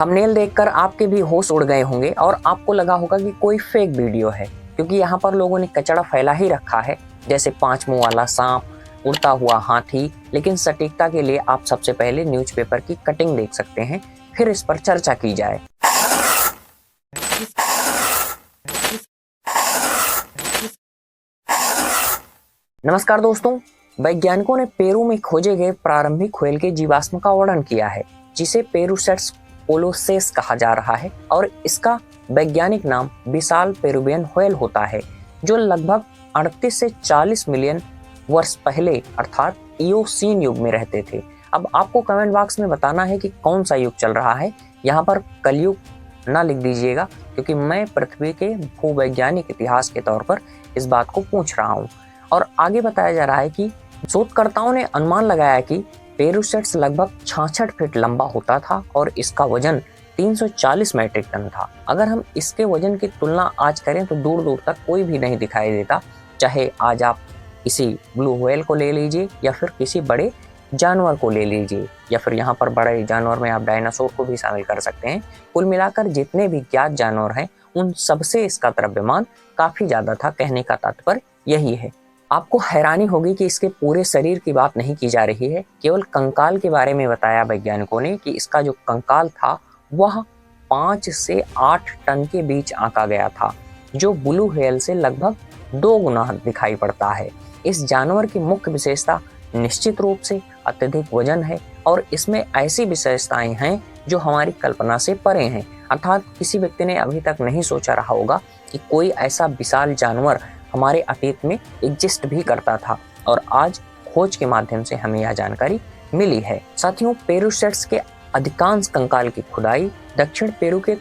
Thumbnail देखकर आपके भी होश उड़ गए होंगे और आपको लगा होगा कि कोई फेक वीडियो है, क्योंकि यहाँ पर लोगों ने कचरा फैला ही रखा है, जैसे 5 मुंह वाला सांप, उड़ता हुआ हाथी। लेकिन सटीकता के लिए आप सबसे पहले न्यूज़पेपर की कटिंग देख सकते हैं, फिर इस पर चर्चा की जाए। नमस्कार दोस्तों, वैज्ञानिकों ने पेरू में खोजे गए प्रारंभिक व्हेल के जीवाश्म का वर्णन किया है, जिसे पेरुसेट्स कोलोसेस कहा जा रहा है और इसका वैज्ञानिक नाम विशाल पेरुवियन व्हेल होता है, जो लगभग 38 से 40 मिलियन वर्ष पहले अर्थात इयोसीन युग में रहते थे। अब आपको कमेंट बॉक्स में बताना है कि कौन सा युग चल रहा है। यहाँ पर कलयुग ना लिख दीजिएगा, क्योंकि मैं पृथ्वी के भूवैज्ञानिक इतिहास के तौर पर इस बात को पूछ रहा हूँ। और आगे बताया जा रहा है कि शोधकर्ताओं ने अनुमान लगाया कि पेरुसेट्स लगभग 66 फीट लंबा होता था और इसका वजन 340 मैट्रिक टन था। अगर हम इसके वजन की तुलना आज करें तो दूर दूर तक कोई भी नहीं दिखाई देता। चाहे आज आप किसी ब्लू व्हेल को ले लीजिए या फिर किसी बड़े जानवर को ले लीजिए, या फिर यहाँ पर बड़े जानवर में आप डायनासोर को भी शामिल कर सकते हैं। कुल मिलाकर जितने भी ज्ञात जानवर हैं उन सबसे इसका द्रव्यमान काफी ज्यादा था। कहने का तात्पर्य यही है। आपको हैरानी होगी कि इसके पूरे शरीर की बात नहीं की जा रही है, केवल कंकाल के बारे में बताया वैज्ञानिकों ने कि इसका जो कंकाल था वह 5 से 8 टन के बीच आंका गया था, जो ब्लू व्हेल से लगभग 2 गुना दिखाई पड़ता है। इस जानवर की मुख्य विशेषता निश्चित रूप से अत्यधिक वजन है और इसमें ऐसी विशेषताएं हैं जो हमारी कल्पना से परे हैं। अर्थात किसी व्यक्ति ने अभी तक नहीं सोचा रहा होगा कि कोई ऐसा विशाल जानवर हमारे अतीत में एग्जिस्ट भी करता था, और आज खोज के माध्यम से हमें यह जानकारी मिली है। साथियों, पेरुसेट्स के अधिकांश कंकाल की खुदाई दक्षिण पेरू के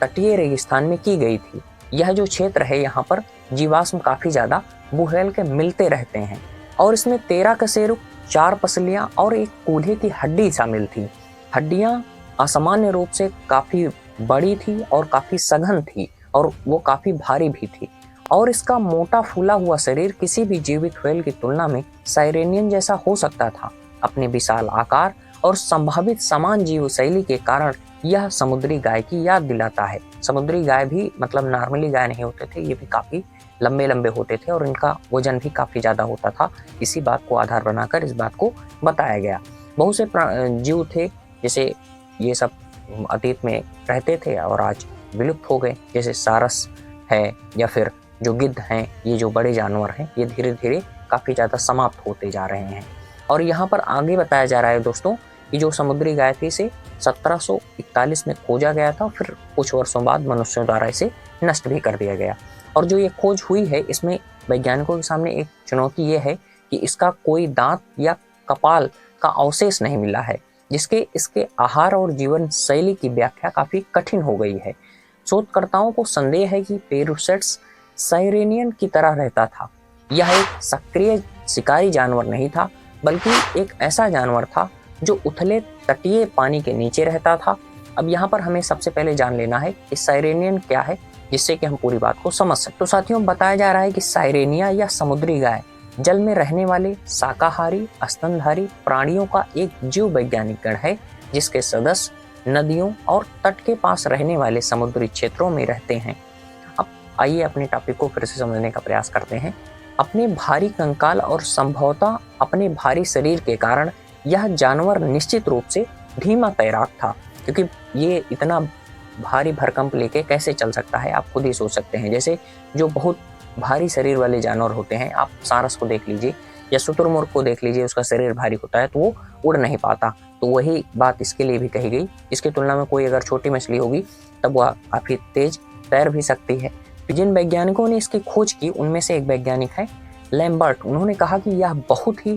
तटीय रेगिस्तान में की गई थी। यह जो क्षेत्र है, यहाँ पर जीवाश्म काफी ज्यादा व्हेल के मिलते रहते हैं और इसमें 13 कशेरुक, 4 पसलियां और एक कूल्हे की हड्डी शामिल थी। हड्डियां असामान्य रूप से काफी बड़ी थी और काफी सघन थी और वो काफी भारी भी थी, और इसका मोटा फूला हुआ शरीर किसी भी जीवित व्हेल की तुलना में साइरेनियन जैसा हो सकता था। अपने विशाल आकार और संभावित समान जीव शैली के कारण यह समुद्री गाय की याद दिलाता है। समुद्री गाय भी मतलब नॉर्मली गाय नहीं होते थे, ये भी काफी लंबे लंबे होते थे और इनका वजन भी काफी ज्यादा होता था। इसी बात को आधार बनाकर इस बात को बताया गया। बहुत से जीव थे जैसे ये सब अतीत में रहते थे और आज विलुप्त हो गए, जैसे सारस है या फिर जो गिद्ध हैं। ये जो बड़े जानवर हैं ये धीरे धीरे काफी ज्यादा समाप्त होते जा रहे हैं। और यहाँ पर आगे बताया जा रहा है दोस्तों कि जो समुद्री गाय थी इसे 1741 में खोजा गया था, फिर कुछ वर्षों बाद मनुष्यों द्वारा इसे नष्ट भी कर दिया गया। और जो ये खोज हुई है इसमें वैज्ञानिकों के सामने एक चुनौती ये है कि इसका कोई दांत या कपाल का अवशेष नहीं मिला है, जिसके इसके आहार और जीवन शैली की व्याख्या काफी कठिन हो गई है। शोधकर्ताओं को संदेह है कि पेरुसेट्स साइरेनियन की तरह रहता था। यह एक सक्रिय शिकारी जानवर नहीं था, बल्कि एक ऐसा जानवर था जो उथले तटीय पानी के नीचे रहता था। अब यहाँ पर हमें सबसे पहले जान लेना है कि साइरेनियन क्या है, जिससे कि हम पूरी बात को समझ सकें। तो साथियों, बताया जा रहा है कि साइरेनिया या समुद्री गाय जल में रहने वाले शाकाहारी स्तनधारी प्राणियों का एक जीव वैज्ञानिक गण है, जिसके सदस्य नदियों और तट के पास रहने वाले समुद्री क्षेत्रों में रहते हैं। अब आइए अपने टॉपिक को फिर से समझने का प्रयास करते हैं। अपने भारी कंकाल और संभवतः अपने भारी शरीर के कारण यह जानवर निश्चित रूप से धीमा तैराक था, क्योंकि ये इतना भारी भरकम लेके कैसे चल सकता है, आप खुद ही सोच सकते हैं। जैसे जो बहुत भारी शरीर वाले जानवर होते हैं, आप सारस को देख लीजिए या शुतुरमुर्ग को देख लीजिए, उसका शरीर भारी होता है तो वो उड़ नहीं पाता। तो वही बात इसके लिए भी कही गई। इसकी तुलना में कोई अगर छोटी मछली होगी तब वह काफी तेज तैर भी सकती है। जिन वैज्ञानिकों ने इसकी खोज की उनमें से एक वैज्ञानिक है लैम्बर्ट। उन्होंने कहा कि यह बहुत ही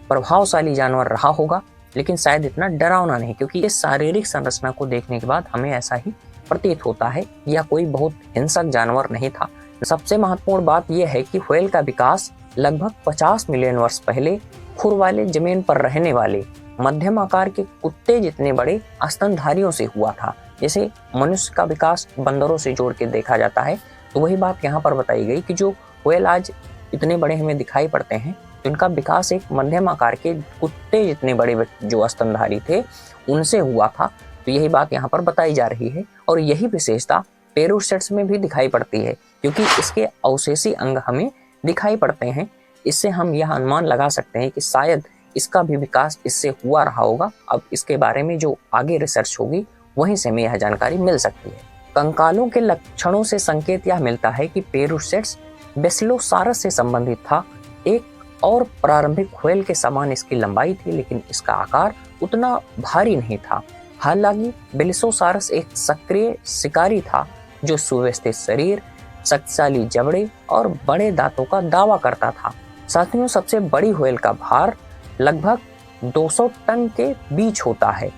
प्रभावशाली जानवर रहा होगा, लेकिन शायद इतना डरावना नहीं, क्योंकि इस शारीरिक संरचना को देखने के बाद हमें ऐसा ही प्रतीत होता है। यह कोई बहुत हिंसक जानवर नहीं था। सबसे महत्वपूर्ण बात यह है कि व्हेल का विकास लगभग 50 मिलियन वर्ष पहले खुर वाले जमीन पर रहने वाले मध्यम आकार के कुत्ते जितने बड़े स्तनधारियों से हुआ था। जैसे मनुष्य का विकास बंदरों से जोड़ के देखा जाता है, तो वही बात यहाँ पर बताई गई कि जो व्हेल आज इतने बड़े हमें दिखाई पड़ते हैं, तो इनका विकास एक मध्यम आकार के कुत्ते जितने बड़े जो स्तनधारी थे उनसे हुआ था। तो यही बात यहाँ पर बताई जा रही है और यही विशेषता पेरूसेट्स में भी दिखाई पड़ती है, क्योंकि इसके अवशेषी अंग हमें दिखाई पड़ते हैं। इससे हम यह अनुमान लगा सकते हैं कि शायद इसका भी विकास इससे हुआ रहा होगा। अब इसके बारे में जो आगे रिसर्च होगी वहीं से हमें यह जानकारी मिल सकती है। कंकालों के लक्षणों से संकेत यह मिलता है कि पेरूसेट्स बेसिलोसारस से संबंधित था। एक और प्रारंभिक व्हेल के समान इसकी लंबाई थी, लेकिन इसका आकार उतना भारी नहीं था। हालांकि बेलिसोसारस एक सक्रिय शिकारी था जो सुव्यवस्थित शरीर, शक्तिशाली जबड़े और बड़े दांतों का दावा करता था। साथियों, सबसे बड़ी व्हेल का भार लगभग 200 टन के बीच होता है।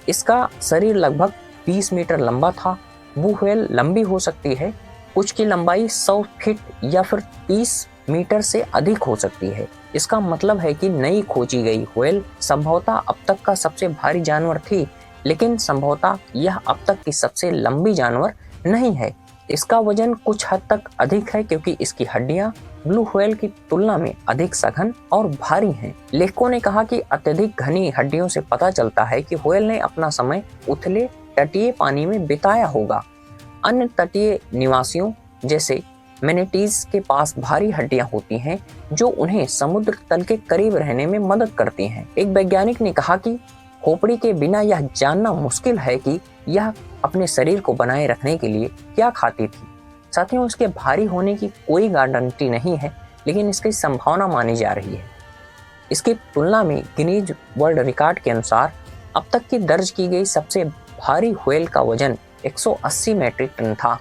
इसका शरीर लगभग 20 मीटर लंबा था। वो व्हेल लंबी हो सकती है, कुछ की लंबाई 100 फीट या फिर 30 मीटर से अधिक हो सकती है। इसका मतलब है कि नई खोजी गई व्हेल संभवतः अब तक का सबसे भारी जानवर थी, लेकिन संभवतः यह अब तक की सबसे लंबी जानवर नहीं है। इसका वजन कुछ हद तक अधिक है क्योंकि इसकी हड्डियां ब्लू व्हेल की तुलना में अधिक सघन और भारी हैं। लेखकों ने कहा कि अत्यधिक घनी हड्डियों से पता चलता है कि व्हेल ने अपना समय उथले तटीय पानी में बिताया होगा। अन्य तटीय निवासियों जैसे मैनेटीज के पास भारी हड्डियां होती हैं जो उन्हें समुद्र तल के करीब रहने में मदद करती हैं। एक वैज्ञानिक ने कहा कि खोपड़ी के बिना यह जानना मुश्किल है कि यह अपने शरीर को बनाए रखने के लिए क्या खाती थी। साथियों, इसके भारी होने की कोई गारंटी नहीं है, लेकिन इसकी संभावना मानी जा रही है। इसकी तुलना में गिनीज वर्ल्ड रिकॉर्ड के अनुसार अब तक की दर्ज की गई सबसे भारी व्हेल का वजन 180 मैट्रिक टन था।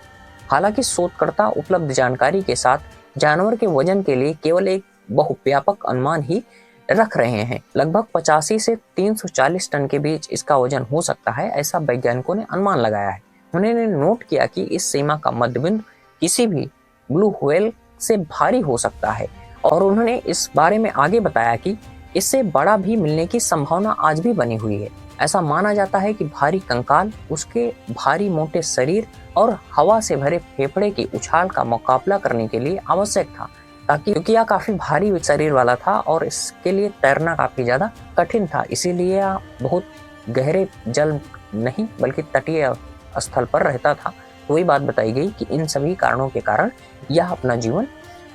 हालांकि शोधकर्ता उपलब्ध जानकारी के साथ जानवर के वजन के लिए केवल एक बहुव्यापक अनुमान ही रख रहे हैं। लगभग 85 से 340 टन के बीच इसका वजन हो सकता है, ऐसा वैज्ञानिकों ने अनुमान लगाया है। उन्होंने नोट किया कि इस सीमा का मध्यबिंदु किसी भी ब्लू व्हेल से भारी हो सकता है और उन्होंने इस बारे में आगे बताया कि इससे बड़ा भी मिलने की संभावना आज भी बनी हुई है। ऐसा माना जाता है कि भारी कंकाल उसके भारी मोटे शरीर और हवा से भरे फेफड़े की उछाल का मुकाबला करने के लिए आवश्यक था, ताकि क्योंकि यह काफी भारी शरीर वाला था और इसके लिए तैरना काफी ज्यादा कठिन था। इसीलिए यह बहुत गहरे जल नहीं बल्कि तटीय स्थल पर रहता था। तो वही बात बताई गई कि इन सभी कारणों के कारण यह अपना जीवन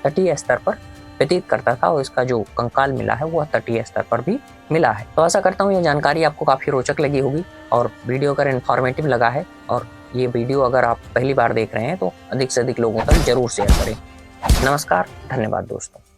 तटीय स्तर पर व्यतीत करता था और इसका जो कंकाल मिला है वह तटीय स्तर पर भी मिला है। तो आशा करता हूँ यह जानकारी आपको काफी रोचक लगी होगी और वीडियो अगर इन्फॉर्मेटिव लगा है और ये वीडियो अगर आप पहली बार देख रहे हैं तो अधिक से अधिक लोगों तक जरूर शेयर करें। नमस्कार, धन्यवाद दोस्तों।